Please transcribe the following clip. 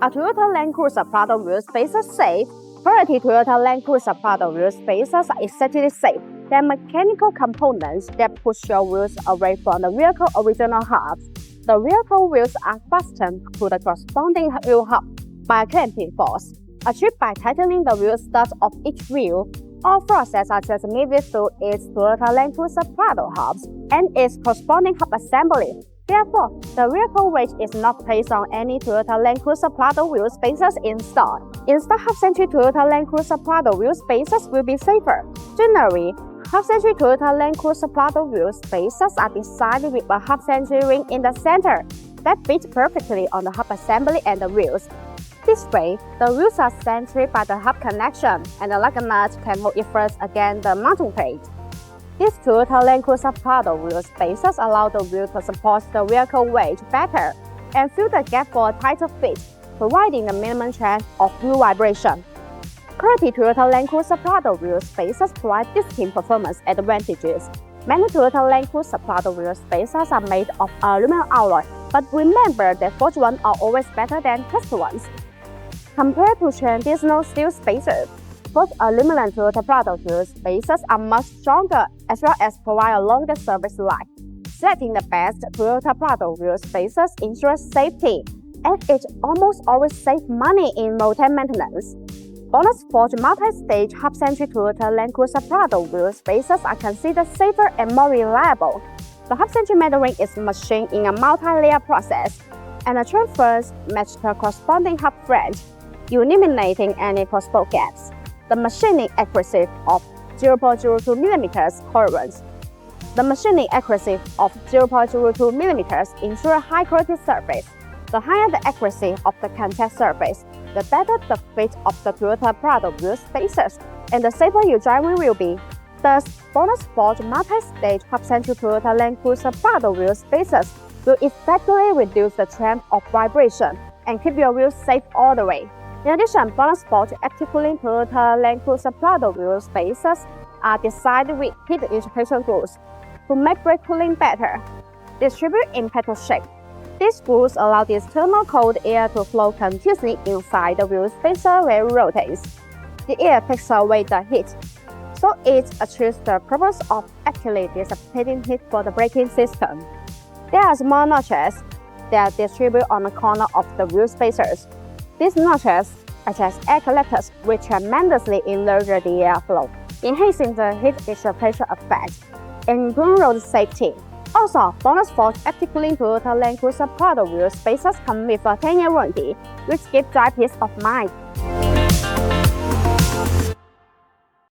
A Toyota Land Cruiser Prado wheel spacer safe. Quality Toyota Land Cruiser Prado wheel spacers are essentially safe. They're mechanical components that push your wheels away from the vehicle's original hubs. The vehicle wheels are fastened to the corresponding wheel hub by a clamping force, achieved by tightening the wheel studs of each wheel. All forces are transmitted through its Toyota Land Cruiser Prado hubs and its corresponding hub assembly. Therefore, the vehicle weight is not placed on any Toyota Land Cruiser Prado wheel spacers installed. Instead, half-century Toyota Land Cruiser Prado wheel spacers will be safer. Generally, half-century Toyota Land Cruiser Prado wheel spacers are designed with a half-century ring in the center that fits perfectly on the hub assembly and the wheels. This way, the wheels are centered by the hub connection, and the lug nut can hold it first against the mounting plate. These Toyota Land Cruiser Prado wheel spacers allow the wheel to support the vehicle weight better and fill the gap for a tighter fit, providing the minimum chance of wheel vibration. Quality Toyota Land Cruiser Prado wheel spacers provide distinct performance advantages. Many Toyota Land Cruiser Prado wheel spacers are made of aluminum alloy, but remember that forged ones are always better than cast ones. Compared to traditional steel spacers, forged aluminum Toyota Prado wheel spacers are much stronger as well as provide a longer service life. Selecting the best Toyota Prado wheel spacers ensures safety, and it almost always saves money in routine maintenance. BONOSS multi-stage half-century Toyota Land Cruiser Prado wheel spacers are considered safer and more reliable. The half-century metal ring is machined in a multi-layer process, and the transfers match the corresponding hub flange, eliminating any possible gaps. The machining accuracy of 0.02 mm corresponds. The machining accuracy of 0.02 mm ensures high-quality surface. The higher the accuracy of the contact surface, the better the fit of the Toyota Prado wheel spacers, and the safer your driving will be. Thus, BONOSS multi-stage half-century Toyota Land Cruiser Prado wheel spacers will effectively reduce the chance of vibration and keep your wheels safe all the way. In addition, BONOSS active cooling Toyota Land Cruiser Prado wheel spacers are designed with heat insulation grooves to make brake cooling better. Distributed in petal shape, these grooves allow the external cold air to flow continuously inside the wheel spacer where it rotates. The air takes away the heat, so it achieves the purpose of actively dissipating heat for the braking system. There are small notches that distribute on the corner of the wheel spacers. These notches act as air collectors which tremendously enlarge the airflow, enhancing the heat dissipation effect and improving road safety. Also, BONOSS active cooling Toyota Land Cruiser Prado wheel spacers come with a 10-year warranty, which gives drive peace of mind.